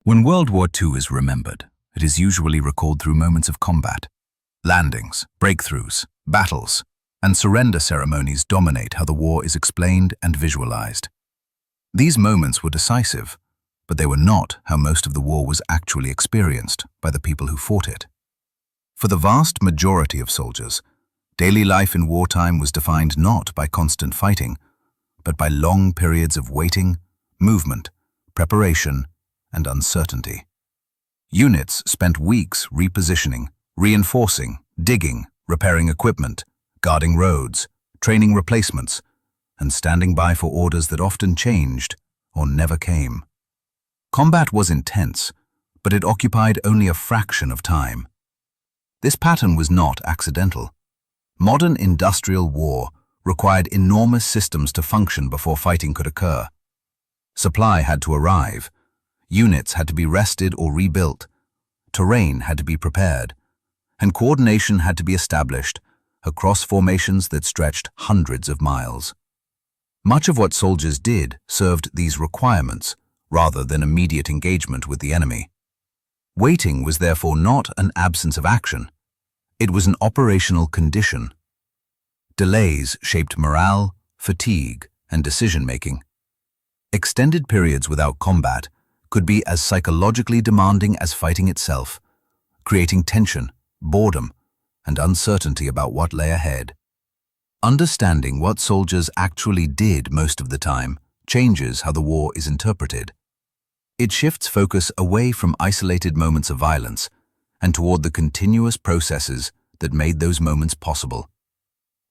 When World War II is remembered, it is usually recalled through moments of combat. Landings, breakthroughs, battles, and surrender ceremonies dominate how the war is explained and visualized. These moments were decisive, but they were not how most of the war was actually experienced by the people who fought it. For the vast majority of soldiers, daily life in wartime was defined not by constant fighting, but by long periods of waiting, movement, preparation, and uncertainty. Units spent weeks repositioning, reinforcing, digging, repairing equipment, guarding roads, training replacements, and standing by for orders that often changed or never came. Combat was intense, but it occupied only a fraction of time. This pattern was not accidental. Modern industrial war required enormous systems to function before fighting could occur. Supply had to arrive, units had to be rested or rebuilt, terrain had to be prepared, and coordination had to be established across formations that stretched hundreds of miles. Much of what soldiers did served these requirements rather than immediate engagement with the enemy. Waiting was therefore not an absence of action. It was an operational condition. Delays shaped morale, fatigue, and decision-making. Extended periods without combat could be as psychologically demanding as fighting itself, creating tension, boredom, and uncertainty about what lay ahead. Understanding what soldiers actually did most of the time changes how the war is interpreted. It shifts focus away from isolated moments of violence and toward the continuous processes that made those moments possible.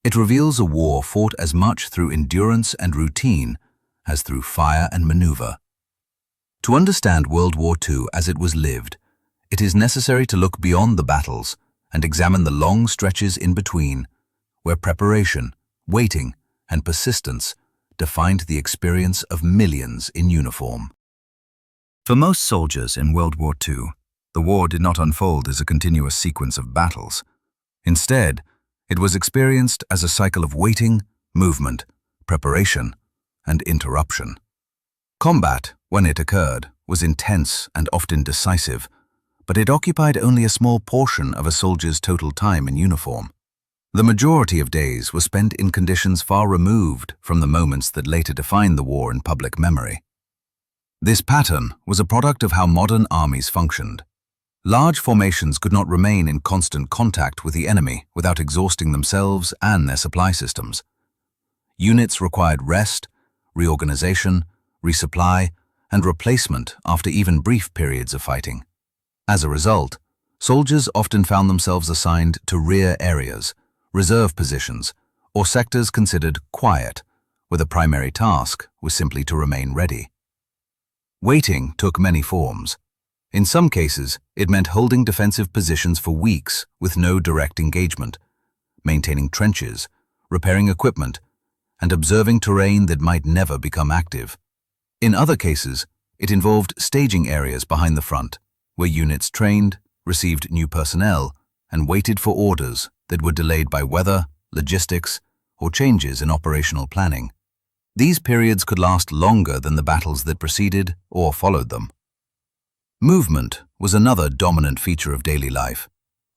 It reveals a war fought as much through endurance and routine as through fire and maneuver. To understand World War II as it was lived, it is necessary to look beyond the battles and examine the long stretches in between, where preparation, waiting, and persistence defined the experience of millions in uniform. For most soldiers in World War II, the war did not unfold as a continuous sequence of battles. Instead, it was experienced as a cycle of waiting, movement, preparation, and interruption. Combat, when it occurred, was intense and often decisive, but it occupied only a small portion of a soldier's total time in uniform. The majority of days were spent in conditions far removed from the moments that later defined the war in public memory. This pattern was a product of how modern armies functioned. Large formations could not remain in constant contact with the enemy without exhausting themselves and their supply systems. Units required rest, reorganization, resupply, and replacement after even brief periods of fighting. As a result, soldiers often found themselves assigned to rear areas, reserve positions, or sectors considered quiet, where the primary task was simply to remain ready. Waiting took many forms. In some cases, it meant holding defensive positions for weeks with no direct engagement, maintaining trenches, repairing equipment, and observing terrain that might never become active. In other cases, it involved staging areas behind the front, where units trained, received new personnel, and waited for orders that were delayed by weather, logistics, or changes in operational planning. These periods could last longer than the battles that preceded or followed them. Movement was another dominant feature of daily life.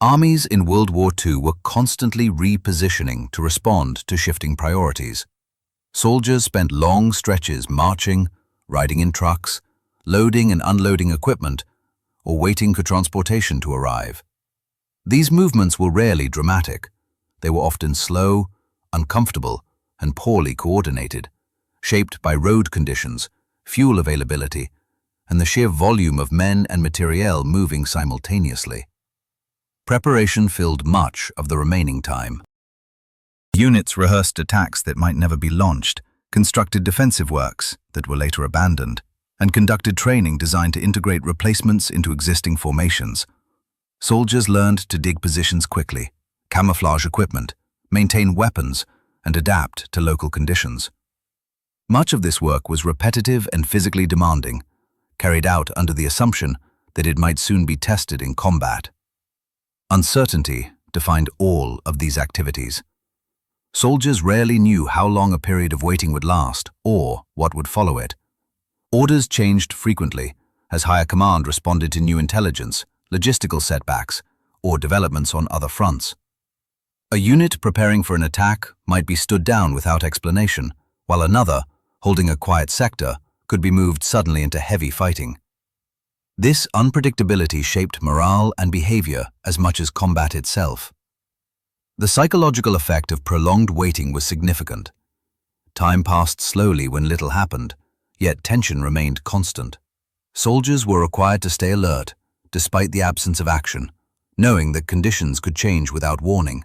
Armies in World War II were constantly repositioning to respond to shifting priorities. Soldiers spent long stretches marching, riding in trucks, loading and unloading equipment, or waiting for transportation to arrive. These movements were rarely dramatic. They were often slow, uncomfortable, and poorly coordinated, shaped by road conditions, fuel availability, and the sheer volume of men and materiel moving simultaneously. Preparation filled much of the remaining time. Units rehearsed attacks that might never be launched, constructed defensive works that were later abandoned, and conducted training designed to integrate replacements into existing formations. Soldiers learned to dig positions quickly, camouflage equipment, maintain weapons, and adapt to local conditions. Much of this work was repetitive and physically demanding, carried out under the assumption that it might soon be tested in combat. Uncertainty defined all of these activities. Soldiers rarely knew how long a period of waiting would last or what would follow it. Orders changed frequently, as higher command responded to new intelligence, logistical setbacks, or developments on other fronts. A unit preparing for an attack might be stood down without explanation, while another, holding a quiet sector, could be moved suddenly into heavy fighting. This unpredictability shaped morale and behavior as much as combat itself. The psychological effect of prolonged waiting was significant. Time passed slowly when little happened, yet tension remained constant. Soldiers were required to stay alert, despite the absence of action, knowing that conditions could change without warning.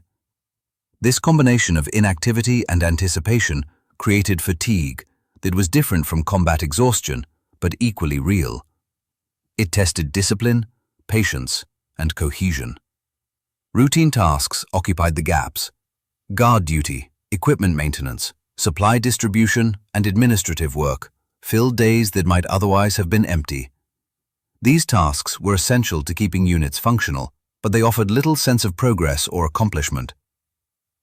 This combination of inactivity and anticipation created fatigue that was different from combat exhaustion, but equally real. It tested discipline, patience, and cohesion. Routine tasks occupied the gaps. Guard duty, equipment maintenance, supply distribution, and administrative work filled days that might otherwise have been empty. These tasks were essential to keeping units functional, but they offered little sense of progress or accomplishment.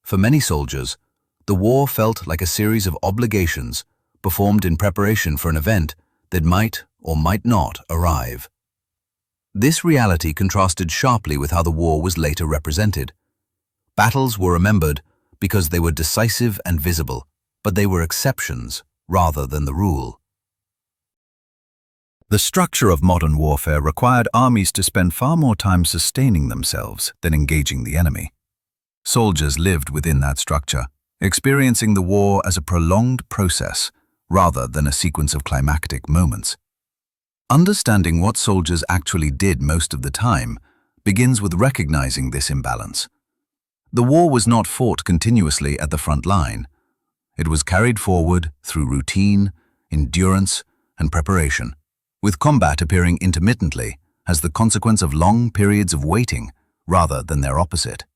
For many soldiers, the war felt like a series of obligations performed in preparation for an event that might or might not arrive. This reality contrasted sharply with how the war was later represented. Battles were remembered because they were decisive and visible, but they were exceptions rather than the rule. The structure of modern warfare required armies to spend far more time sustaining themselves than engaging the enemy. Soldiers lived within that structure, experiencing the war as a prolonged process rather than a sequence of climactic moments. Understanding what soldiers actually did most of the time begins with recognizing this imbalance. The war was not fought continuously at the front line. It was carried forward through routine, endurance, and preparation, with combat appearing intermittently as the consequence of long periods of waiting rather than their opposite.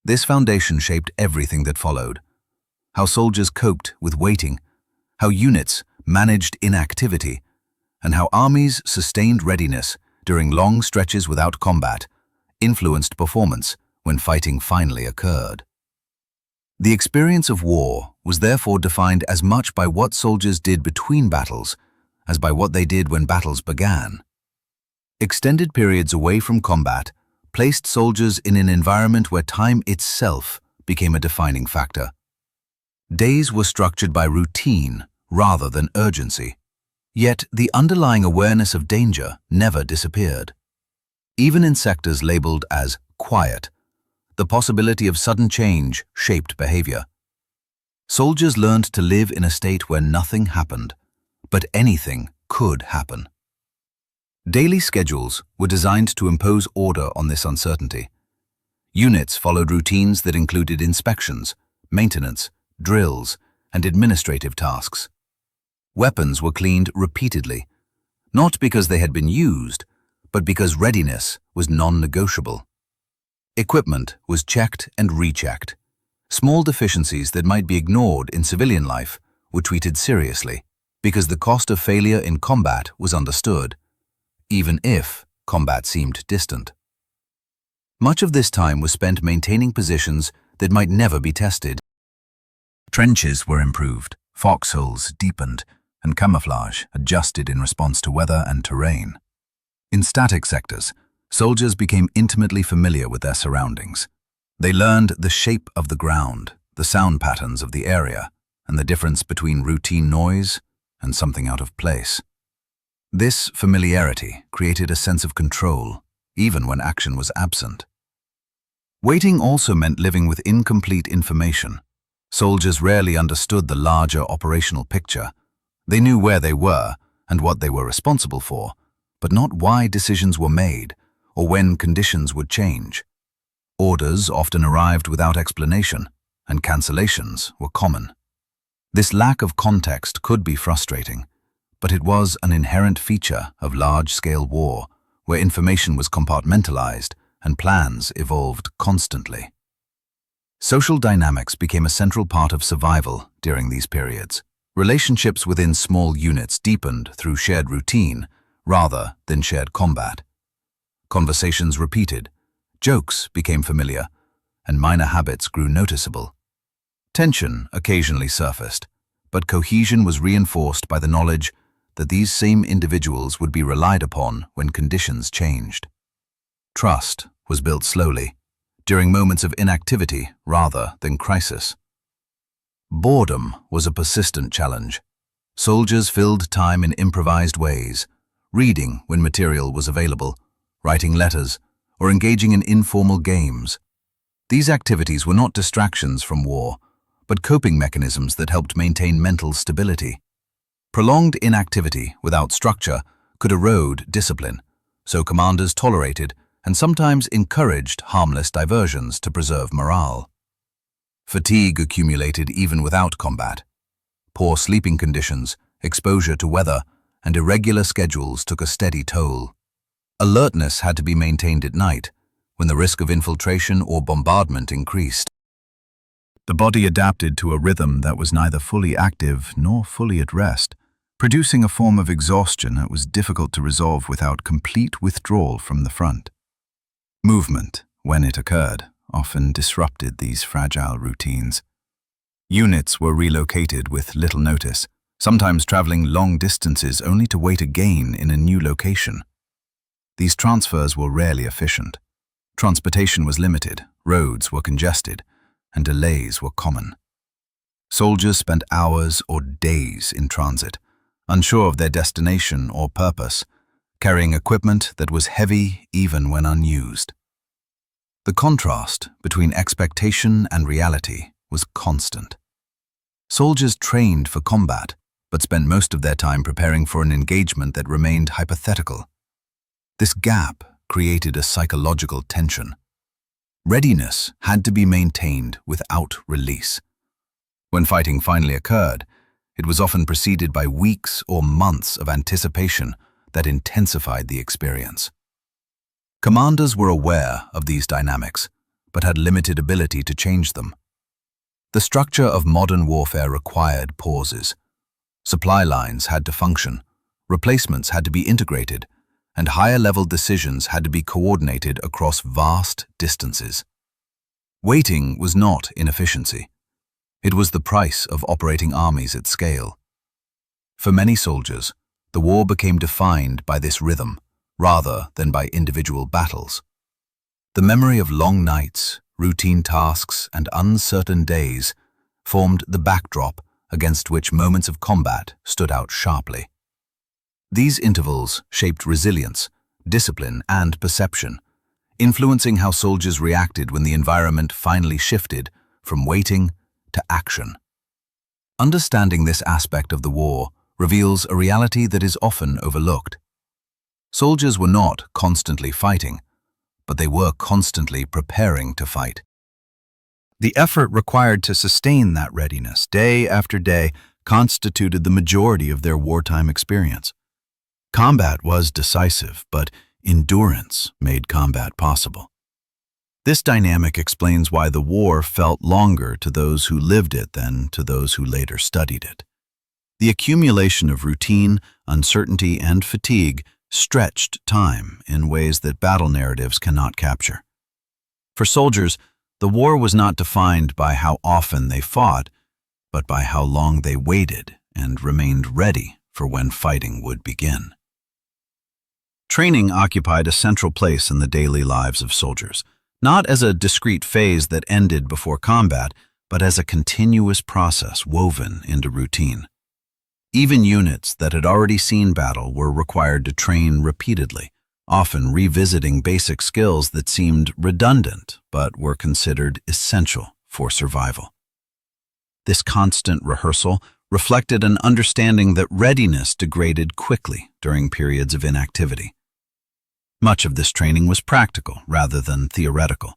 This foundation shaped everything that followed: how soldiers coped with waiting, how units managed inactivity, and how armies sustained readiness during long stretches without combat influenced performance when fighting finally occurred. The experience of war was therefore defined as much by what soldiers did between battles as by what they did when battles began. Extended periods away from combat placed soldiers in an environment where time itself became a defining factor. Days were structured by routine rather than urgency, yet the underlying awareness of danger never disappeared. Even in sectors labeled as quiet, the possibility of sudden change shaped behavior. Soldiers learned to live in a state where nothing happened, but anything could happen. Daily schedules were designed to impose order on this uncertainty. Units followed routines that included inspections, maintenance, drills, and administrative tasks. Weapons were cleaned repeatedly, not because they had been used, but because readiness was non-negotiable. Equipment was checked and rechecked. Small deficiencies that might be ignored in civilian life were treated seriously, because the cost of failure in combat was understood, even if combat seemed distant. Much of this time was spent maintaining positions that might never be tested. Trenches were improved, foxholes deepened, and camouflage adjusted in response to weather and terrain. In static sectors, soldiers became intimately familiar with their surroundings. They learned the shape of the ground, the sound patterns of the area, and the difference between routine noise and something out of place. This familiarity created a sense of control, even when action was absent. Waiting also meant living with incomplete information. Soldiers rarely understood the larger operational picture. They knew where they were and what they were responsible for, but not why decisions were made or when conditions would change. Orders often arrived without explanation, and cancellations were common. This lack of context could be frustrating, but it was an inherent feature of large-scale war, where information was compartmentalized and plans evolved constantly. Social dynamics became a central part of survival during these periods. Relationships within small units deepened through shared routine rather than shared combat. Conversations repeated, jokes became familiar, and minor habits grew noticeable. Tension occasionally surfaced, but cohesion was reinforced by the knowledge that these same individuals would be relied upon when conditions changed. Trust was built slowly, during moments of inactivity rather than crisis. Boredom was a persistent challenge. Soldiers filled time in improvised ways, reading when material was available, writing letters, or engaging in informal games. These activities were not distractions from war, but coping mechanisms that helped maintain mental stability. Prolonged inactivity without structure could erode discipline, so commanders tolerated and sometimes encouraged harmless diversions to preserve morale. Fatigue accumulated even without combat. Poor sleeping conditions, exposure to weather, and irregular schedules took a steady toll. Alertness had to be maintained at night, when the risk of infiltration or bombardment increased. The body adapted to a rhythm that was neither fully active nor fully at rest, producing a form of exhaustion that was difficult to resolve without complete withdrawal from the front. Movement, when it occurred, often disrupted these fragile routines. Units were relocated with little notice, sometimes traveling long distances only to wait again in a new location. These transfers were rarely efficient. Transportation was limited, roads were congested, and delays were common. Soldiers spent hours or days in transit, unsure of their destination or purpose, carrying equipment that was heavy even when unused. The contrast between expectation and reality was constant. Soldiers trained for combat, but spent most of their time preparing for an engagement that remained hypothetical. This gap created a psychological tension. Readiness had to be maintained without release. When fighting finally occurred, it was often preceded by weeks or months of anticipation that intensified the experience. Commanders were aware of these dynamics, but had limited ability to change them. The structure of modern warfare required pauses. Supply lines had to function, replacements had to be integrated, and higher-level decisions had to be coordinated across vast distances. Waiting was not inefficiency. It was the price of operating armies at scale. For many soldiers, the war became defined by this rhythm, rather than by individual battles. The memory of long nights, routine tasks, and uncertain days formed the backdrop against which moments of combat stood out sharply. These intervals shaped resilience, discipline, and perception, influencing how soldiers reacted when the environment finally shifted from waiting to action. Understanding this aspect of the war reveals a reality that is often overlooked. Soldiers were not constantly fighting, but they were constantly preparing to fight. The effort required to sustain that readiness day after day constituted the majority of their wartime experience. Combat was decisive, but endurance made combat possible. This dynamic explains why the war felt longer to those who lived it than to those who later studied it. The accumulation of routine, uncertainty, and fatigue stretched time in ways that battle narratives cannot capture. For soldiers, the war was not defined by how often they fought, but by how long they waited and remained ready for when fighting would begin. Training occupied a central place in the daily lives of soldiers, not as a discrete phase that ended before combat, but as a continuous process woven into routine. Even units that had already seen battle were required to train repeatedly, often revisiting basic skills that seemed redundant but were considered essential for survival. This constant rehearsal reflected an understanding that readiness degraded quickly during periods of inactivity. Much of this training was practical rather than theoretical.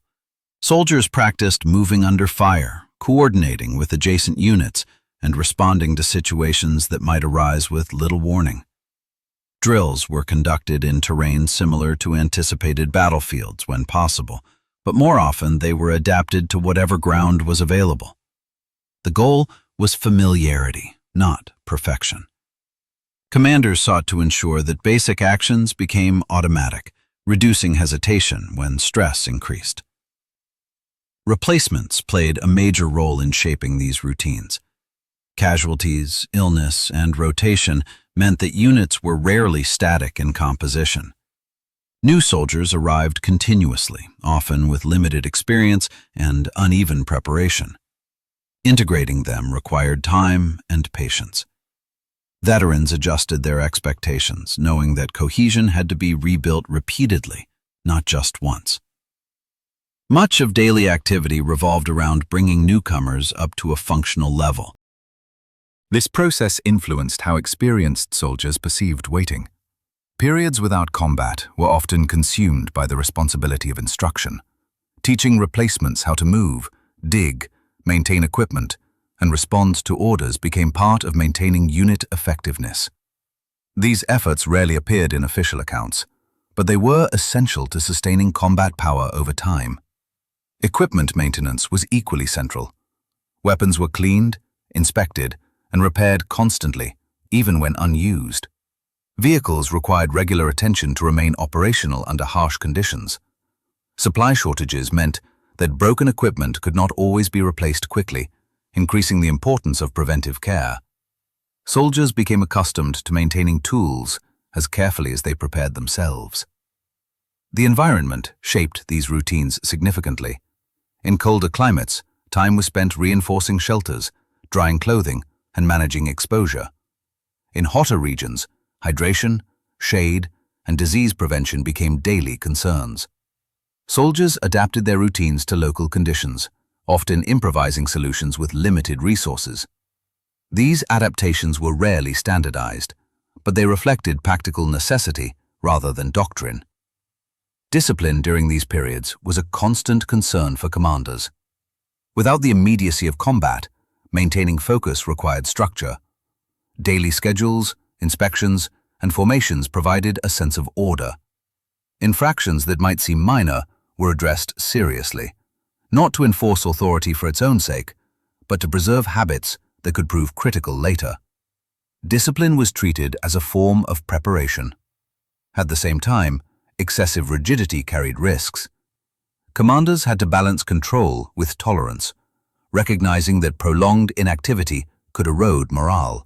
Soldiers practiced moving under fire, coordinating with adjacent units, and responding to situations that might arise with little warning. Drills were conducted in terrain similar to anticipated battlefields when possible, but more often they were adapted to whatever ground was available. The goal was familiarity, not perfection. Commanders sought to ensure that basic actions became automatic, reducing hesitation when stress increased. Replacements played a major role in shaping these routines. Casualties, illness, and rotation meant that units were rarely static in composition. New soldiers arrived continuously, often with limited experience and uneven preparation. Integrating them required time and patience. Veterans adjusted their expectations, knowing that cohesion had to be rebuilt repeatedly, not just once. Much of daily activity revolved around bringing newcomers up to a functional level. This process influenced how experienced soldiers perceived waiting. Periods without combat were often consumed by the responsibility of instruction. Teaching replacements how to move, dig, maintain equipment, and respond to orders became part of maintaining unit effectiveness. These efforts rarely appeared in official accounts, but they were essential to sustaining combat power over time. Equipment maintenance was equally central. Weapons were cleaned, inspected, and repaired constantly, even when unused. Vehicles required regular attention to remain operational under harsh conditions. Supply shortages meant that broken equipment could not always be replaced quickly, increasing the importance of preventive care. Soldiers became accustomed to maintaining tools as carefully as they prepared themselves. The environment shaped these routines significantly. In colder climates, time was spent reinforcing shelters, drying clothing, and managing exposure. In hotter regions, hydration, shade, and disease prevention became daily concerns. Soldiers adapted their routines to local conditions, often improvising solutions with limited resources. These adaptations were rarely standardized, but they reflected practical necessity rather than doctrine. Discipline during these periods was a constant concern for commanders. Without the immediacy of combat, maintaining focus required structure. Daily schedules, inspections, and formations provided a sense of order. Infractions that might seem minor were addressed seriously, not to enforce authority for its own sake, but to preserve habits that could prove critical later. Discipline was treated as a form of preparation. At the same time, excessive rigidity carried risks. Commanders had to balance control with tolerance, recognizing that prolonged inactivity could erode morale.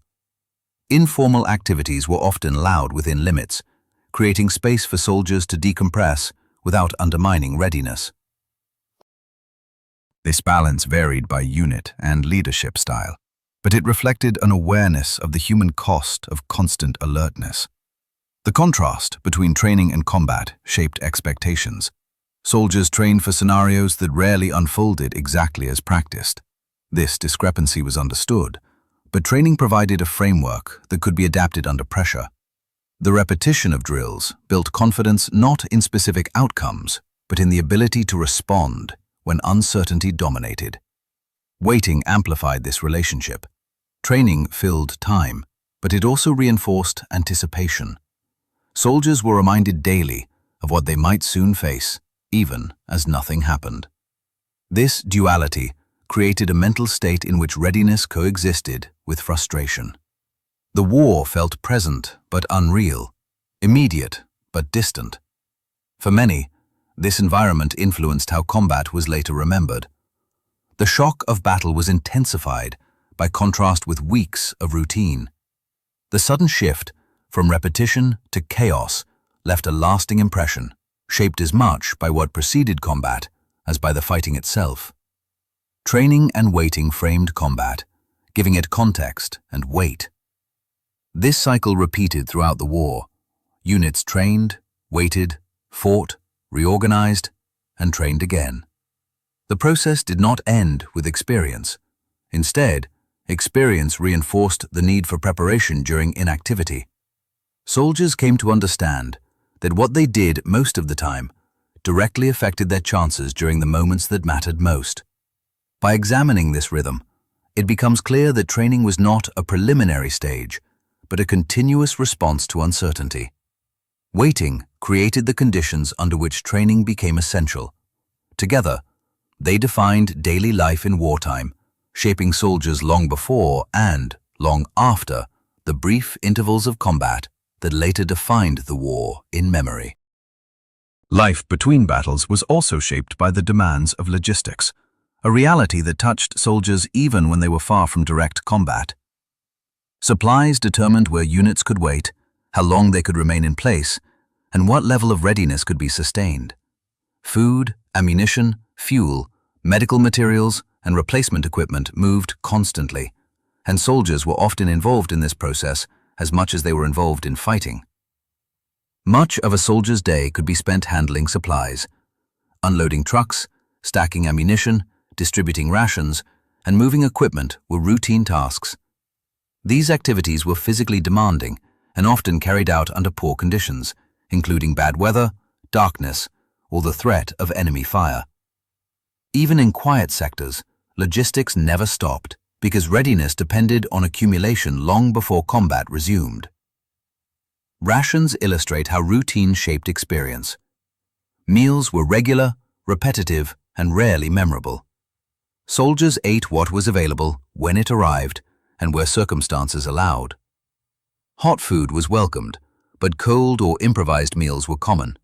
Informal activities were often allowed within limits, creating space for soldiers to decompress without undermining readiness. This balance varied by unit and leadership style, but it reflected an awareness of the human cost of constant alertness. The contrast between training and combat shaped expectations. Soldiers trained for scenarios that rarely unfolded exactly as practiced. This discrepancy was understood, but training provided a framework that could be adapted under pressure. The repetition of drills built confidence not in specific outcomes, but in the ability to respond when uncertainty dominated. Waiting amplified this relationship. Training filled time, but it also reinforced anticipation. Soldiers were reminded daily of what they might soon face, even as nothing happened. This duality created a mental state in which readiness coexisted with frustration. The war felt present but unreal, immediate but distant. For many, this environment influenced how combat was later remembered. The shock of battle was intensified by contrast with weeks of routine. The sudden shift from repetition to chaos left a lasting impression, shaped as much by what preceded combat as by the fighting itself. Training and waiting framed combat, giving it context and weight. This cycle repeated throughout the war. Units trained, waited, fought, reorganized, and trained again. The process did not end with experience. Instead, experience reinforced the need for preparation during inactivity. Soldiers came to understand that what they did most of the time directly affected their chances during the moments that mattered most. By examining this rhythm, it becomes clear that training was not a preliminary stage, but a continuous response to uncertainty. Waiting created the conditions under which training became essential. Together, they defined daily life in wartime, shaping soldiers long before and long after the brief intervals of combat that later defined the war in memory. Life between battles was also shaped by the demands of logistics, a reality that touched soldiers even when they were far from direct combat. Supplies determined where units could wait, how long they could remain in place, and what level of readiness could be sustained. Food, ammunition, fuel, medical materials, and replacement equipment moved constantly, and soldiers were often involved in this process as much as they were involved in fighting. Much of a soldier's day could be spent handling supplies. Unloading trucks, stacking ammunition, distributing rations, and moving equipment were routine tasks. These activities were physically demanding and often carried out under poor conditions, including bad weather, darkness, or the threat of enemy fire. Even in quiet sectors, logistics never stopped because readiness depended on accumulation long before combat resumed. Rations illustrate how routine shaped experience. Meals were regular, repetitive, and rarely memorable. Soldiers ate what was available when it arrived and where circumstances allowed. Hot food was welcomed, but cold or improvised meals were common.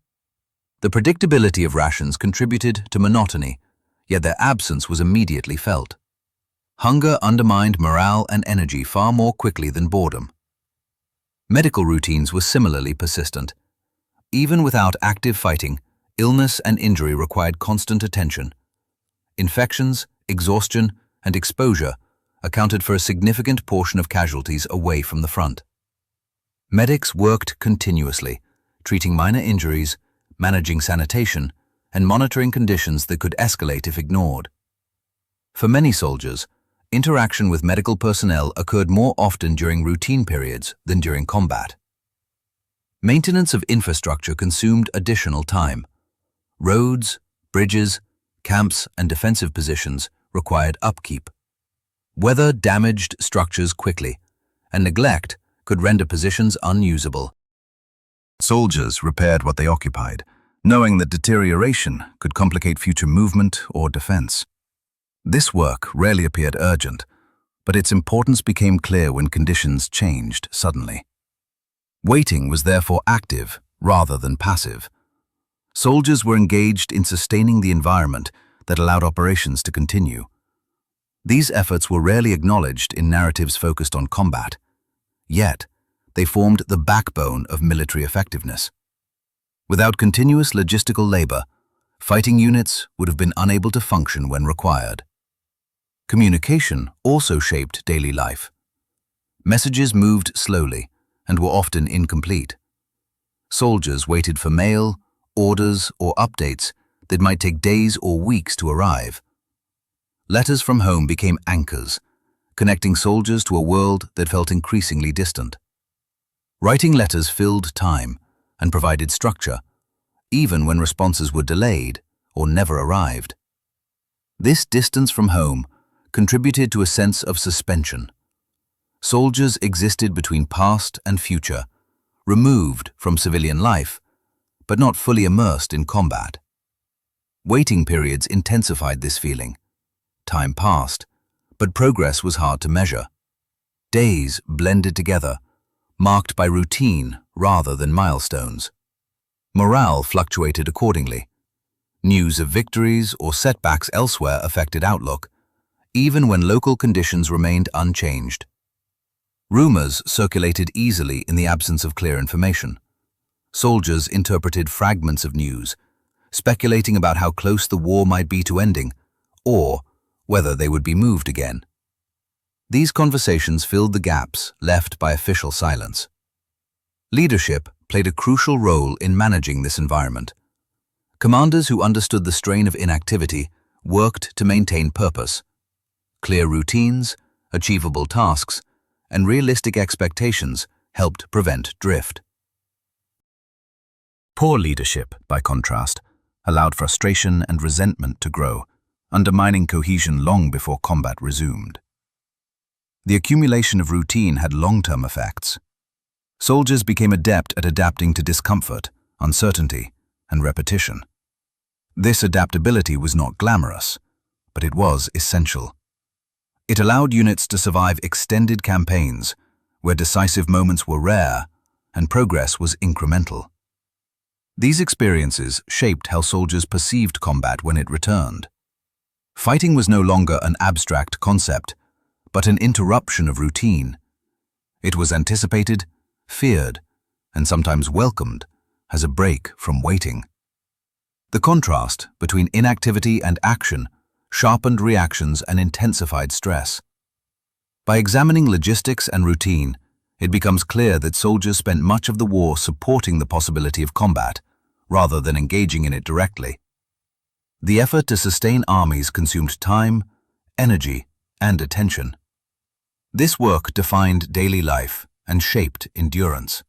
The predictability of rations contributed to monotony, yet their absence was immediately felt. Hunger undermined morale and energy far more quickly than boredom. Medical routines were similarly persistent. Even without active fighting, illness and injury required constant attention. Infections, exhaustion, and exposure accounted for a significant portion of casualties away from the front. Medics worked continuously, treating minor injuries, managing sanitation, and monitoring conditions that could escalate if ignored. For many soldiers, interaction with medical personnel occurred more often during routine periods than during combat. Maintenance of infrastructure consumed additional time. Roads, bridges, camps, and defensive positions required upkeep. Weather damaged structures quickly, and neglect could render positions unusable. Soldiers repaired what they occupied, knowing that deterioration could complicate future movement or defense. This work rarely appeared urgent, but its importance became clear when conditions changed suddenly. Waiting was therefore active rather than passive. Soldiers were engaged in sustaining the environment that allowed operations to continue. These efforts were rarely acknowledged in narratives focused on combat, yet they formed the backbone of military effectiveness. Without continuous logistical labor, fighting units would have been unable to function when required. Communication also shaped daily life. Messages moved slowly and were often incomplete. Soldiers waited for mail, orders, or updates that might take days or weeks to arrive. Letters from home became anchors, connecting soldiers to a world that felt increasingly distant. Writing letters filled time and provided structure, even when responses were delayed or never arrived. This distance from home contributed to a sense of suspension. Soldiers existed between past and future, removed from civilian life, but not fully immersed in combat. Waiting periods intensified this feeling. Time passed, but progress was hard to measure. Days blended together, marked by routine rather than milestones. Morale fluctuated accordingly. News of victories or setbacks elsewhere affected outlook, even when local conditions remained unchanged. Rumors circulated easily in the absence of clear information. Soldiers interpreted fragments of news, speculating about how close the war might be to ending, or whether they would be moved again. These conversations filled the gaps left by official silence. Leadership played a crucial role in managing this environment. Commanders who understood the strain of inactivity worked to maintain purpose. Clear routines, achievable tasks, and realistic expectations helped prevent drift. Poor leadership, by contrast, allowed frustration and resentment to grow, undermining cohesion long before combat resumed. The accumulation of routine had long-term effects. Soldiers became adept at adapting to discomfort, uncertainty, and repetition. This adaptability was not glamorous, but it was essential. It allowed units to survive extended campaigns, where decisive moments were rare and progress was incremental. These experiences shaped how soldiers perceived combat when it returned. Fighting was no longer an abstract concept, but an interruption of routine. It was anticipated, feared, and sometimes welcomed as a break from waiting. The contrast between inactivity and action sharpened reactions and intensified stress. By examining logistics and routine, it becomes clear that soldiers spent much of the war supporting the possibility of combat, rather than engaging in it directly. The effort to sustain armies consumed time, energy, and attention. This work defined daily life and shaped endurance.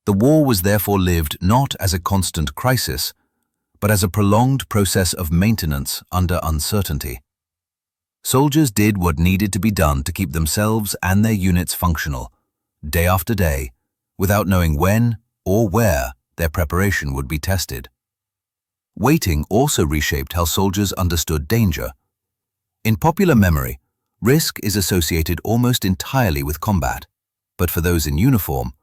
The war was therefore lived not as a constant crisis, but as a prolonged process of maintenance under uncertainty. Soldiers did what needed to be done to keep themselves and their units functional, day after day, without knowing when or where their preparation would be tested. Waiting also reshaped how soldiers understood danger. In popular memory, risk is associated almost entirely with combat, but for those in uniform,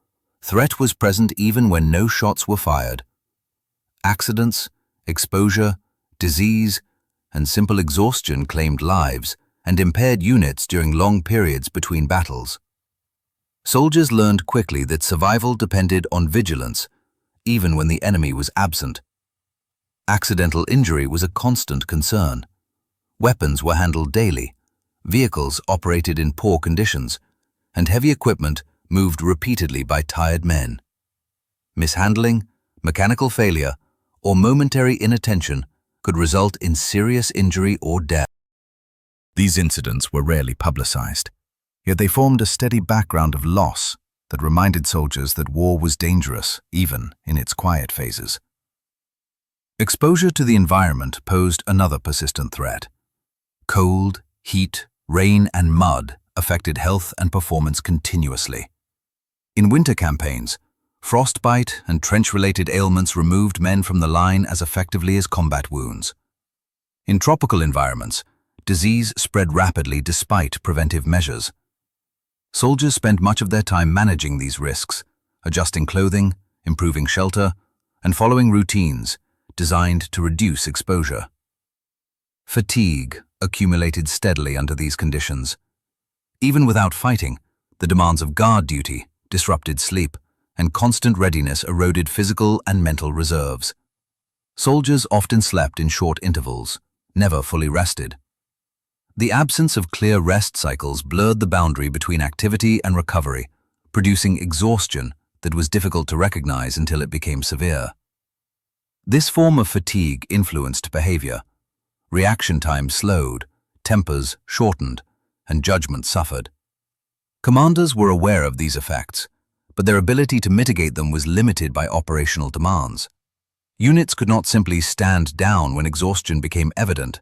threat was present even when no shots were fired. Accidents, exposure, disease, and simple exhaustion claimed lives and impaired units during long periods between battles. Soldiers learned quickly that survival depended on vigilance, even when the enemy was absent. Accidental injury was a constant concern. Weapons were handled daily, vehicles operated in poor conditions, and heavy equipment moved repeatedly by tired men. Mishandling, mechanical failure, or momentary inattention could result in serious injury or death. These incidents were rarely publicized, yet they formed a steady background of loss that reminded soldiers that war was dangerous, even in its quiet phases. Exposure to the environment posed another persistent threat. Cold, heat, rain, and mud affected health and performance continuously. In winter campaigns, frostbite and trench-related ailments removed men from the line as effectively as combat wounds. In tropical environments, disease spread rapidly despite preventive measures. Soldiers spent much of their time managing these risks, adjusting clothing, improving shelter, and following routines designed to reduce exposure. Fatigue accumulated steadily under these conditions. Even without fighting, the demands of guard duty disrupted sleep, and constant readiness eroded physical and mental reserves. Soldiers often slept in short intervals, never fully rested. The absence of clear rest cycles blurred the boundary between activity and recovery, producing exhaustion that was difficult to recognize until it became severe. This form of fatigue influenced behavior. Reaction time slowed, tempers shortened, and judgment suffered. Commanders were aware of these effects, but their ability to mitigate them was limited by operational demands. Units could not simply stand down when exhaustion became evident.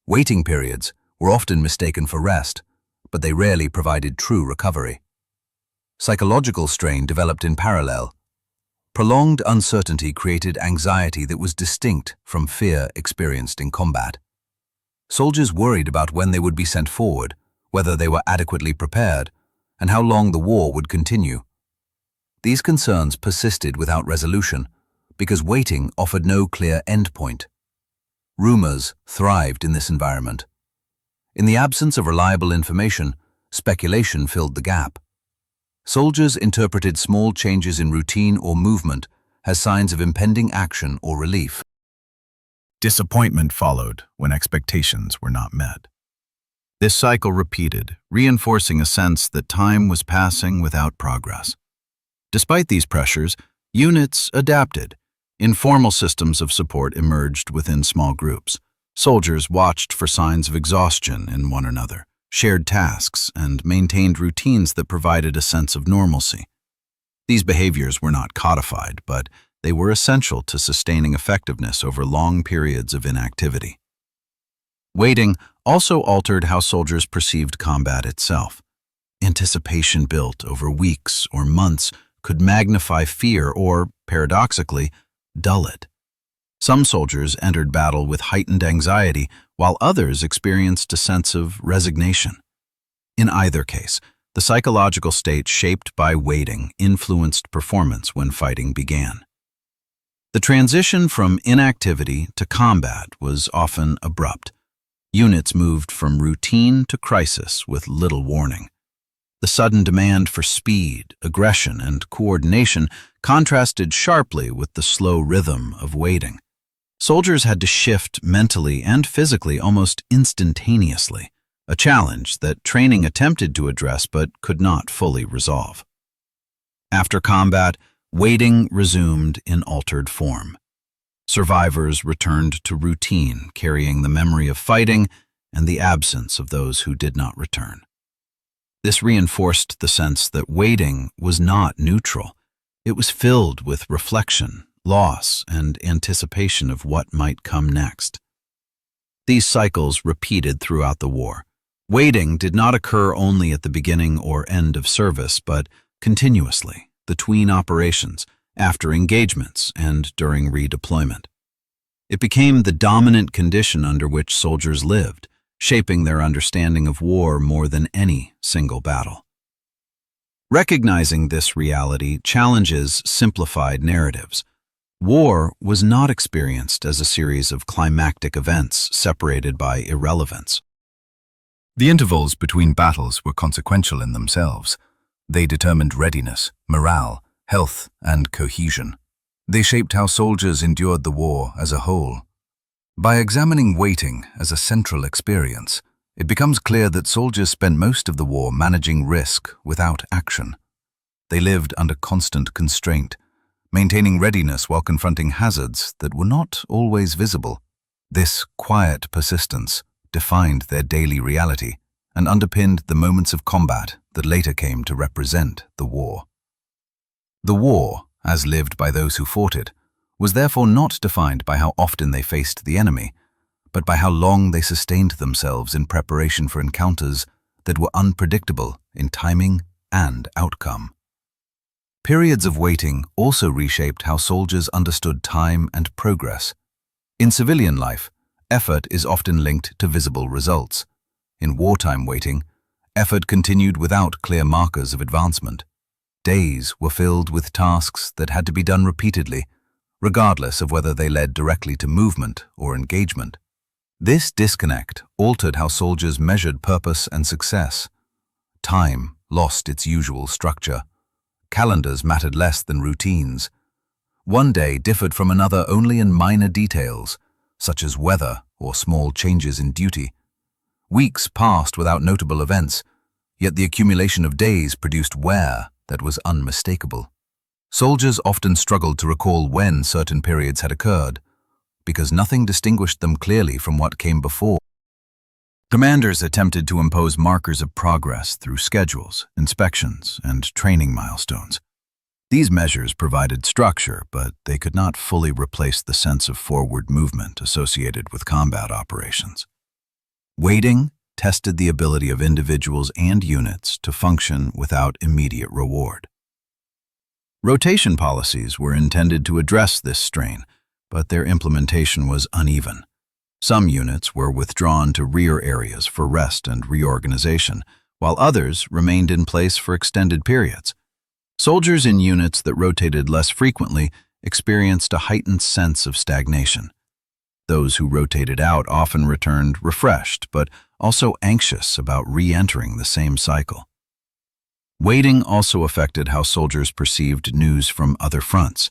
Waiting periods were often mistaken for rest, but they rarely provided true recovery. Psychological strain developed in parallel. Prolonged uncertainty created anxiety that was distinct from fear experienced in combat. Soldiers worried about when they would be sent forward, whether they were adequately prepared, and how long the war would continue. These concerns persisted without resolution because waiting offered no clear endpoint. Rumors thrived in this environment. In the absence of reliable information, speculation filled the gap. Soldiers interpreted small changes in routine or movement as signs of impending action or relief. Disappointment followed when expectations were not met. This cycle repeated, reinforcing a sense that time was passing without progress. Despite these pressures, units adapted. Informal systems of support emerged within small groups. Soldiers watched for signs of exhaustion in one another, shared tasks, and maintained routines that provided a sense of normalcy. These behaviors were not codified, but they were essential to sustaining effectiveness over long periods of inactivity. Waiting also altered how soldiers perceived combat itself. Anticipation built over weeks or months could magnify fear or, paradoxically, dull it. Some soldiers entered battle with heightened anxiety, while others experienced a sense of resignation. In either case, the psychological state shaped by waiting influenced performance when fighting began. The transition from inactivity to combat was often abrupt. Units moved from routine to crisis with little warning. The sudden demand for speed, aggression, and coordination contrasted sharply with the slow rhythm of waiting. Soldiers had to shift mentally and physically almost instantaneously, a challenge that training attempted to address but could not fully resolve. After combat, waiting resumed in altered form. Survivors returned to routine, carrying the memory of fighting and the absence of those who did not return. This reinforced the sense that waiting was not neutral. It was filled with reflection, loss, and anticipation of what might come next. These cycles repeated throughout the war. Waiting did not occur only at the beginning or end of service, but continuously, between operations, after engagements, and during redeployment. It became the dominant condition under which soldiers lived, shaping their understanding of war more than any single battle. Recognizing this reality challenges simplified narratives. War was not experienced as a series of climactic events separated by irrelevance. The intervals between battles were consequential in themselves. They determined readiness, morale, health, and cohesion. They shaped how soldiers endured the war as a whole. By examining waiting as a central experience, it becomes clear that soldiers spent most of the war managing risk without action. They lived under constant constraint, maintaining readiness while confronting hazards that were not always visible. This quiet persistence defined their daily reality and underpinned the moments of combat that later came to represent the war. The war, as lived by those who fought it, was therefore not defined by how often they faced the enemy, but by how long they sustained themselves in preparation for encounters that were unpredictable in timing and outcome. Periods of waiting also reshaped how soldiers understood time and progress. In civilian life, effort is often linked to visible results. In wartime waiting, effort continued without clear markers of advancement. Days were filled with tasks that had to be done repeatedly, regardless of whether they led directly to movement or engagement. This disconnect altered how soldiers measured purpose and success. Time lost its usual structure. Calendars mattered less than routines. One day differed from another only in minor details, such as weather or small changes in duty. Weeks passed without notable events, yet the accumulation of days produced wear that was unmistakable. Soldiers often struggled to recall when certain periods had occurred, because nothing distinguished them clearly from what came before. Commanders attempted to impose markers of progress through schedules, inspections, and training milestones. These measures provided structure, but they could not fully replace the sense of forward movement associated with combat operations. Waiting tested the ability of individuals and units to function without immediate reward. Rotation policies were intended to address this strain, but their implementation was uneven. Some units were withdrawn to rear areas for rest and reorganization, while others remained in place for extended periods. Soldiers in units that rotated less frequently experienced a heightened sense of stagnation. Those who rotated out often returned refreshed, but also anxious about re-entering the same cycle. Waiting also affected how soldiers perceived news from other fronts.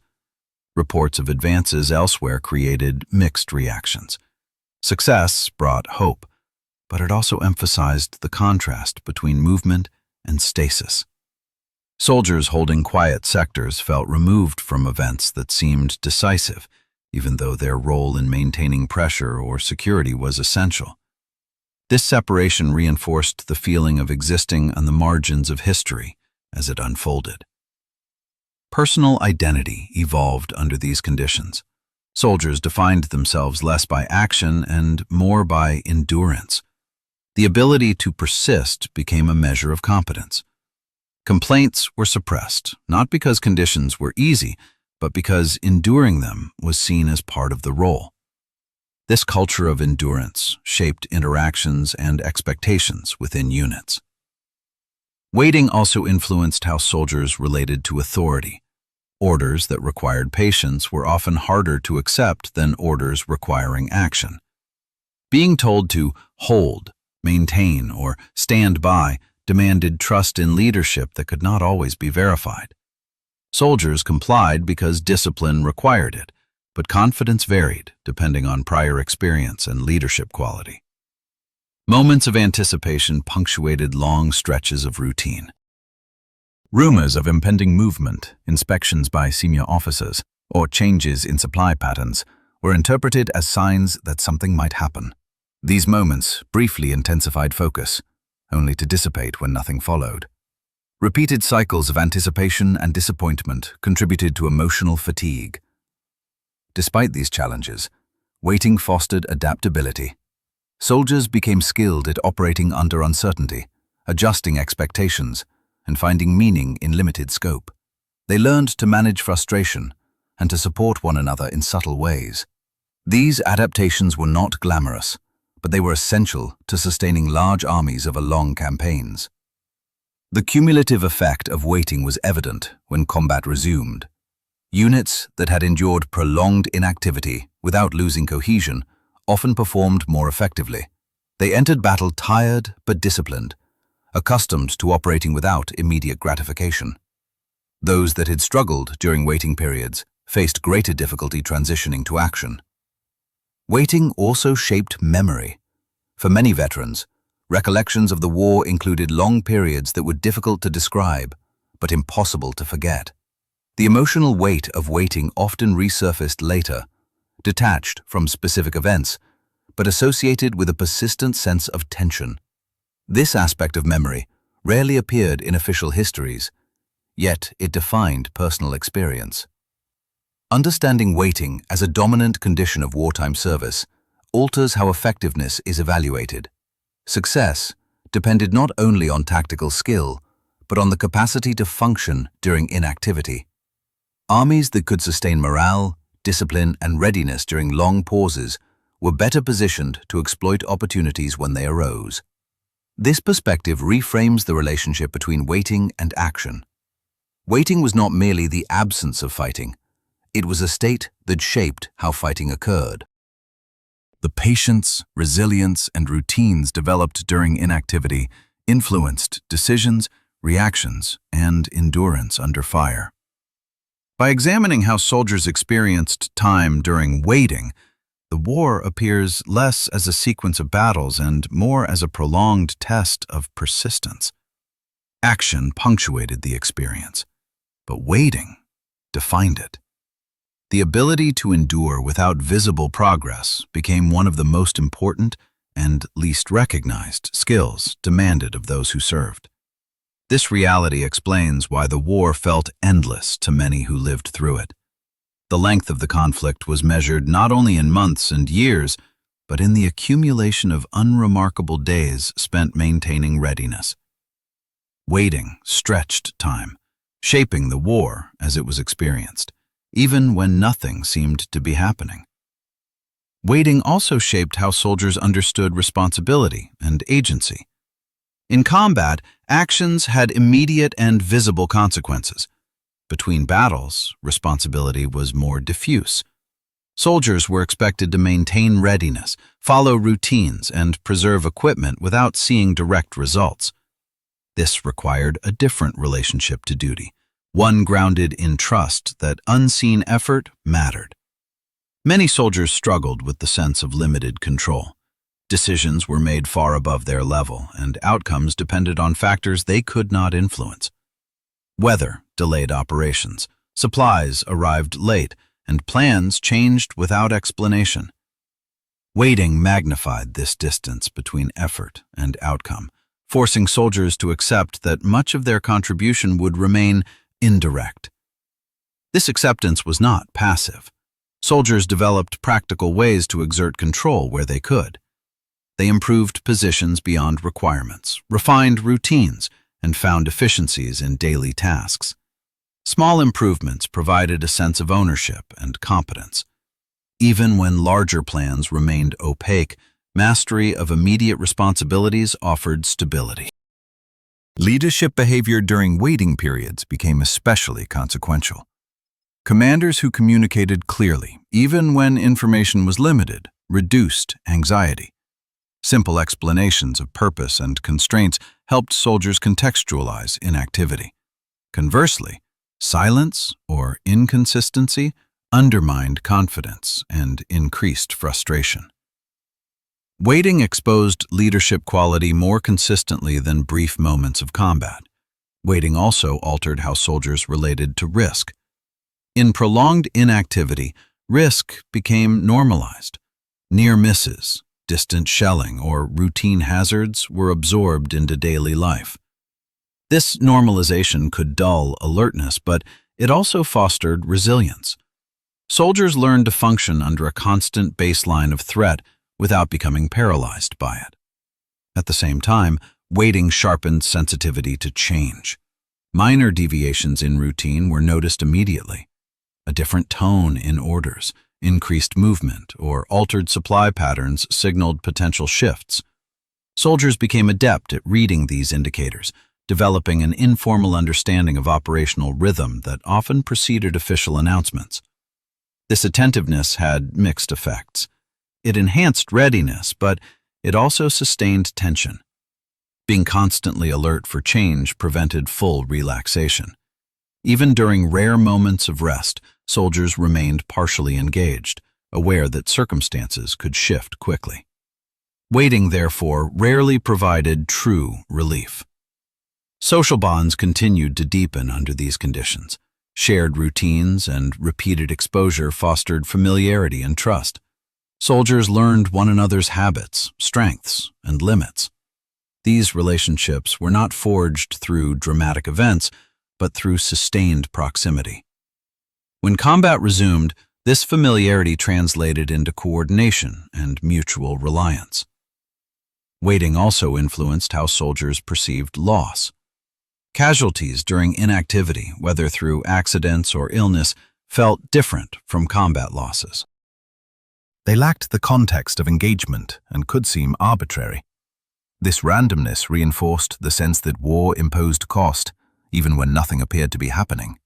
Reports of advances elsewhere created mixed reactions. Success brought hope, but it also emphasized the contrast between movement and stasis. Soldiers holding quiet sectors felt removed from events that seemed decisive, even though their role in maintaining pressure or security was essential. This separation reinforced the feeling of existing on the margins of history as it unfolded. Personal identity evolved under these conditions. Soldiers defined themselves less by action and more by endurance. The ability to persist became a measure of competence. Complaints were suppressed, not because conditions were easy, but because enduring them was seen as part of the role. This culture of endurance shaped interactions and expectations within units. Waiting also influenced how soldiers related to authority. Orders that required patience were often harder to accept than orders requiring action. Being told to hold, maintain, or stand by demanded trust in leadership that could not always be verified. Soldiers complied because discipline required it, but confidence varied depending on prior experience and leadership quality. Moments of anticipation punctuated long stretches of routine. Rumors of impending movement, inspections by senior officers, or changes in supply patterns were interpreted as signs that something might happen. These moments briefly intensified focus, only to dissipate when nothing followed. Repeated cycles of anticipation and disappointment contributed to emotional fatigue. Despite these challenges, waiting fostered adaptability. Soldiers became skilled at operating under uncertainty, adjusting expectations, and finding meaning in limited scope. They learned to manage frustration and to support one another in subtle ways. These adaptations were not glamorous, but they were essential to sustaining large armies over long campaigns. The cumulative effect of waiting was evident when combat resumed. Units that had endured prolonged inactivity without losing cohesion often performed more effectively. They entered battle tired but disciplined, accustomed to operating without immediate gratification. Those that had struggled during waiting periods faced greater difficulty transitioning to action. Waiting also shaped memory. For many veterans, recollections of the war included long periods that were difficult to describe, but impossible to forget. The emotional weight of waiting often resurfaced later, detached from specific events, but associated with a persistent sense of tension. This aspect of memory rarely appeared in official histories, yet it defined personal experience. Understanding waiting as a dominant condition of wartime service alters how effectiveness is evaluated. Success depended not only on tactical skill, but on the capacity to function during inactivity. Armies that could sustain morale, discipline, and readiness during long pauses were better positioned to exploit opportunities when they arose. This perspective reframes the relationship between waiting and action. Waiting was not merely the absence of fighting, it was a state that shaped how fighting occurred. The patience, resilience, and routines developed during inactivity influenced decisions, reactions, and endurance under fire. By examining how soldiers experienced time during waiting, the war appears less as a sequence of battles and more as a prolonged test of persistence. Action punctuated the experience, but waiting defined it. The ability to endure without visible progress became one of the most important and least recognized skills demanded of those who served. This reality explains why the war felt endless to many who lived through it. The length of the conflict was measured not only in months and years, but in the accumulation of unremarkable days spent maintaining readiness. Waiting stretched time, shaping the war as it was experienced, even when nothing seemed to be happening. Waiting also shaped how soldiers understood responsibility and agency. In combat, actions had immediate and visible consequences. Between battles, responsibility was more diffuse. Soldiers were expected to maintain readiness, follow routines, and preserve equipment without seeing direct results. This required a different relationship to duty, one grounded in trust that unseen effort mattered. Many soldiers struggled with the sense of limited control. Decisions were made far above their level, and outcomes depended on factors they could not influence. Weather delayed operations, supplies arrived late, and plans changed without explanation. Waiting magnified this distance between effort and outcome, forcing soldiers to accept that much of their contribution would remain indirect. This acceptance was not passive. Soldiers developed practical ways to exert control where they could. They improved positions beyond requirements, refined routines, and found efficiencies in daily tasks. Small improvements provided a sense of ownership and competence. Even when larger plans remained opaque, mastery of immediate responsibilities offered stability. Leadership behavior during waiting periods became especially consequential. Commanders who communicated clearly, even when information was limited, reduced anxiety. Simple explanations of purpose and constraints helped soldiers contextualize inactivity. Conversely, silence or inconsistency undermined confidence and increased frustration. Waiting exposed leadership quality more consistently than brief moments of combat. Waiting also altered how soldiers related to risk. In prolonged inactivity, risk became normalized. Near misses, distant shelling, or routine hazards were absorbed into daily life. This normalization could dull alertness, but it also fostered resilience. Soldiers learned to function under a constant baseline of threat without becoming paralyzed by it. At the same time, waiting sharpened sensitivity to change. Minor deviations in routine were noticed immediately. A different tone in orders, increased movement, or altered supply patterns signaled potential shifts. Soldiers became adept at reading these indicators, developing an informal understanding of operational rhythm that often preceded official announcements. This attentiveness had mixed effects. It enhanced readiness, but it also sustained tension. Being constantly alert for change prevented full relaxation. Even during rare moments of rest, soldiers remained partially engaged, aware that circumstances could shift quickly. Waiting, therefore, rarely provided true relief. Social bonds continued to deepen under these conditions. Shared routines and repeated exposure fostered familiarity and trust. Soldiers learned one another's habits, strengths, and limits. These relationships were not forged through dramatic events, but through sustained proximity. When combat resumed, this familiarity translated into coordination and mutual reliance. Waiting also influenced how soldiers perceived loss. Casualties during inactivity, whether through accidents or illness, felt different from combat losses. They lacked the context of engagement and could seem arbitrary. This randomness reinforced the sense that war imposed cost, even when nothing appeared to be happening.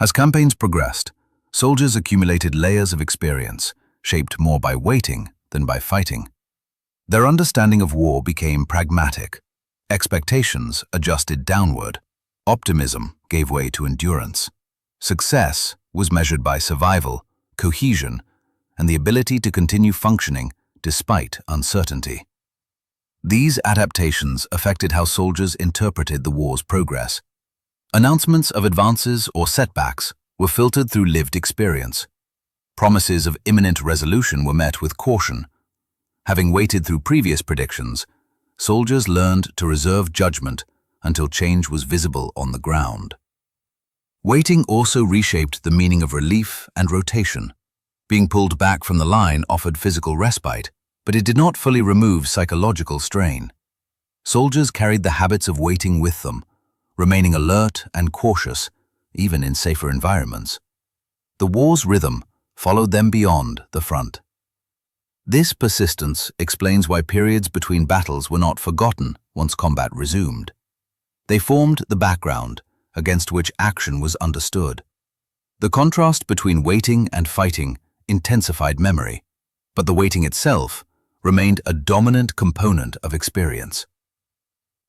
As campaigns progressed, soldiers accumulated layers of experience, shaped more by waiting than by fighting. Their understanding of war became pragmatic. Expectations adjusted downward. Optimism gave way to endurance. Success was measured by survival, cohesion, and the ability to continue functioning despite uncertainty. These adaptations affected how soldiers interpreted the war's progress. Announcements of advances or setbacks were filtered through lived experience. Promises of imminent resolution were met with caution. Having waited through previous predictions, soldiers learned to reserve judgment until change was visible on the ground. Waiting also reshaped the meaning of relief and rotation. Being pulled back from the line offered physical respite, but it did not fully remove psychological strain. Soldiers carried the habits of waiting with them, remaining alert and cautious, even in safer environments. The war's rhythm followed them beyond the front. This persistence explains why periods between battles were not forgotten once combat resumed. They formed the background against which action was understood. The contrast between waiting and fighting intensified memory, but the waiting itself remained a dominant component of experience.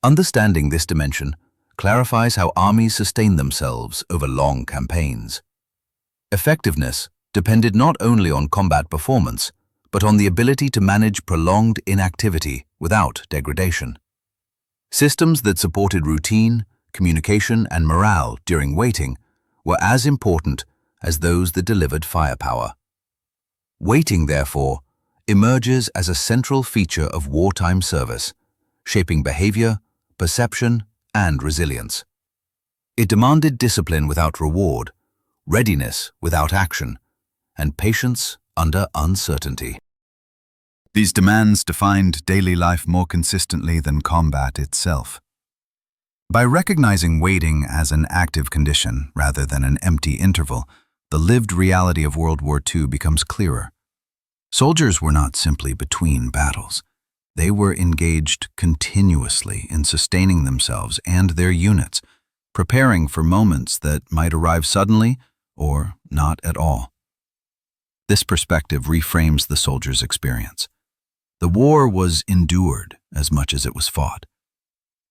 Understanding this dimension clarifies how armies sustained themselves over long campaigns. Effectiveness depended not only on combat performance, but on the ability to manage prolonged inactivity without degradation. Systems that supported routine, communication, and morale during waiting were as important as those that delivered firepower. Waiting, therefore, emerges as a central feature of wartime service, shaping behavior, perception, and resilience. It demanded discipline without reward, readiness without action, and patience under uncertainty. These demands defined daily life more consistently than combat itself. By recognizing waiting as an active condition rather than an empty interval, the lived reality of World War II becomes clearer. Soldiers were not simply between battles. They were engaged continuously in sustaining themselves and their units, preparing for moments that might arrive suddenly or not at all. This perspective reframes the soldier's experience. The war was endured as much as it was fought.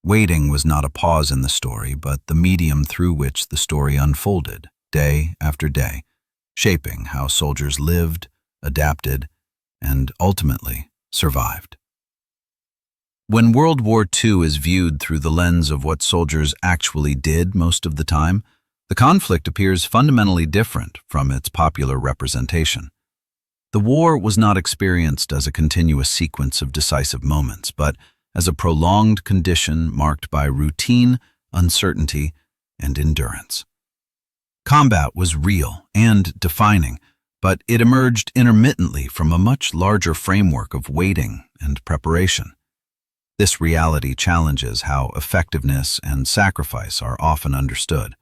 Waiting was not a pause in the story, but the medium through which the story unfolded, day after day, shaping how soldiers lived, adapted, and ultimately survived. When World War II is viewed through the lens of what soldiers actually did most of the time, the conflict appears fundamentally different from its popular representation. The war was not experienced as a continuous sequence of decisive moments, but as a prolonged condition marked by routine, uncertainty, and endurance. Combat was real and defining, but it emerged intermittently from a much larger framework of waiting and preparation. This reality challenges how effectiveness and sacrifice are often understood.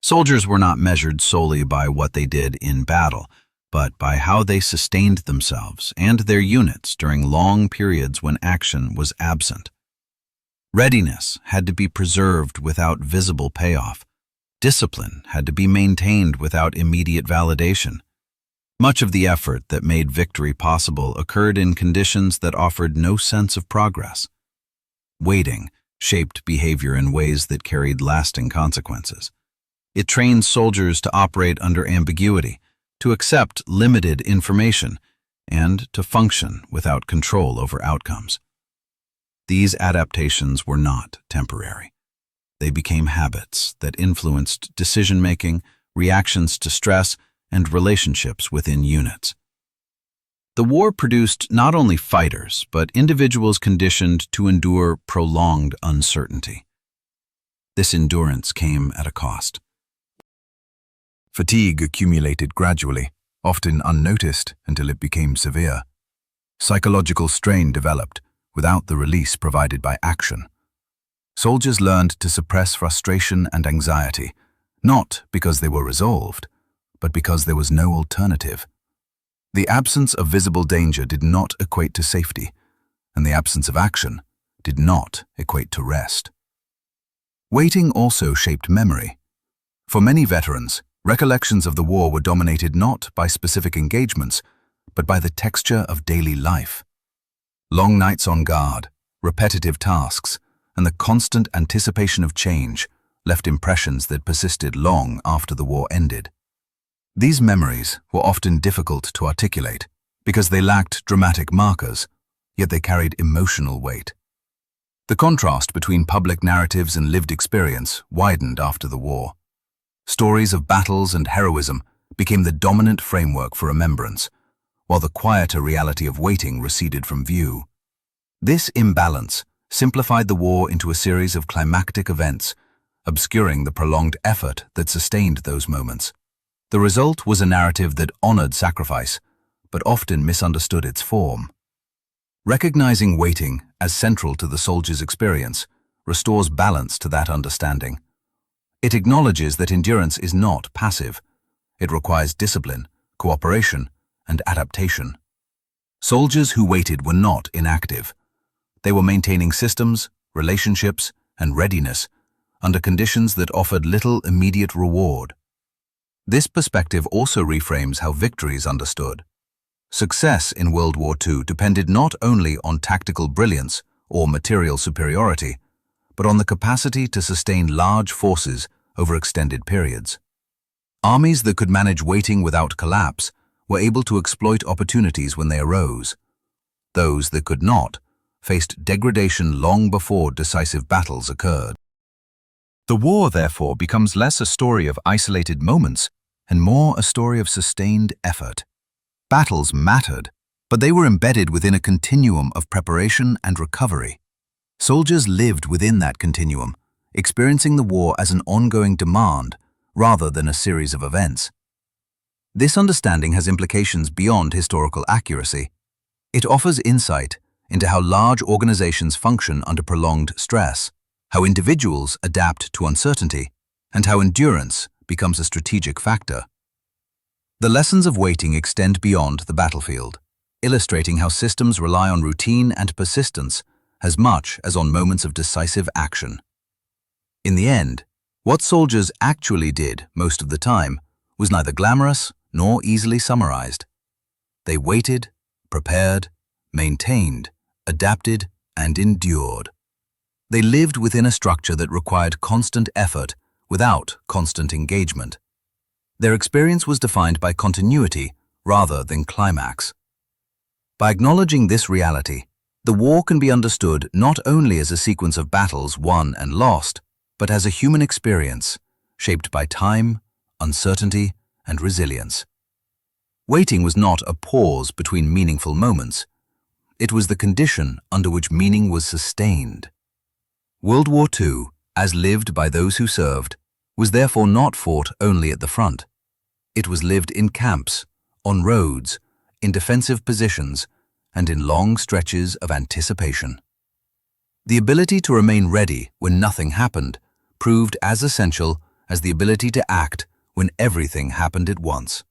Soldiers were not measured solely by what they did in battle, but by how they sustained themselves and their units during long periods when action was absent. Readiness had to be preserved without visible payoff. Discipline had to be maintained without immediate validation. Much of the effort that made victory possible occurred in conditions that offered no sense of progress. Waiting shaped behavior in ways that carried lasting consequences. It trained soldiers to operate under ambiguity, to accept limited information, and to function without control over outcomes. These adaptations were not temporary. They became habits that influenced decision-making, reactions to stress, and relationships within units. The war produced not only fighters, but individuals conditioned to endure prolonged uncertainty. This endurance came at a cost. Fatigue accumulated gradually, often unnoticed until it became severe. Psychological strain developed without the release provided by action. Soldiers learned to suppress frustration and anxiety, not because they were resolved, but because there was no alternative. The absence of visible danger did not equate to safety, and the absence of action did not equate to rest. Waiting also shaped memory. For many veterans, recollections of the war were dominated not by specific engagements, but by the texture of daily life. Long nights on guard, repetitive tasks, and the constant anticipation of change left impressions that persisted long after the war ended. These memories were often difficult to articulate because they lacked dramatic markers, yet they carried emotional weight. The contrast between public narratives and lived experience widened after the war. Stories of battles and heroism became the dominant framework for remembrance, while the quieter reality of waiting receded from view. This imbalance simplified the war into a series of climactic events, obscuring the prolonged effort that sustained those moments. The result was a narrative that honored sacrifice, but often misunderstood its form. Recognizing waiting as central to the soldier's experience restores balance to that understanding. It acknowledges that endurance is not passive. It requires discipline, cooperation, and adaptation. Soldiers who waited were not inactive. They were maintaining systems, relationships, and readiness under conditions that offered little immediate reward. This perspective also reframes how victory is understood. Success in World War II depended not only on tactical brilliance or material superiority, but on the capacity to sustain large forces over extended periods. Armies that could manage waiting without collapse were able to exploit opportunities when they arose. Those that could not faced degradation long before decisive battles occurred. The war, therefore, becomes less a story of isolated moments and more a story of sustained effort. Battles mattered, but they were embedded within a continuum of preparation and recovery. Soldiers lived within that continuum, experiencing the war as an ongoing demand rather than a series of events. This understanding has implications beyond historical accuracy. It offers insight into how large organizations function under prolonged stress, how individuals adapt to uncertainty, and how endurance becomes a strategic factor. The lessons of waiting extend beyond the battlefield, illustrating how systems rely on routine and persistence as much as on moments of decisive action. In the end, what soldiers actually did most of the time was neither glamorous nor easily summarized. They waited, prepared, maintained, adapted, and endured. They lived within a structure that required constant effort without constant engagement. Their experience was defined by continuity rather than climax. By acknowledging this reality, the war can be understood not only as a sequence of battles won and lost, but as a human experience shaped by time, uncertainty, and resilience. Waiting was not a pause between meaningful moments. It was the condition under which meaning was sustained. World War II, as lived by those who served, was therefore not fought only at the front. It was lived in camps, on roads, in defensive positions, and in long stretches of anticipation. The ability to remain ready when nothing happened proved as essential as the ability to act when everything happened at once.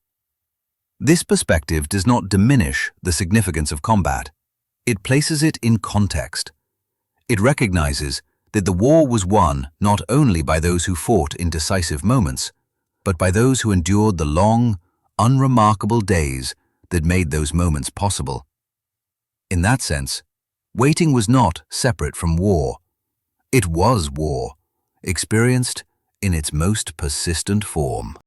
This perspective does not diminish the significance of combat. It places it in context. It recognizes that the war was won not only by those who fought in decisive moments, but by those who endured the long, unremarkable days that made those moments possible. In that sense, waiting was not separate from war. It was war, experienced in its most persistent form.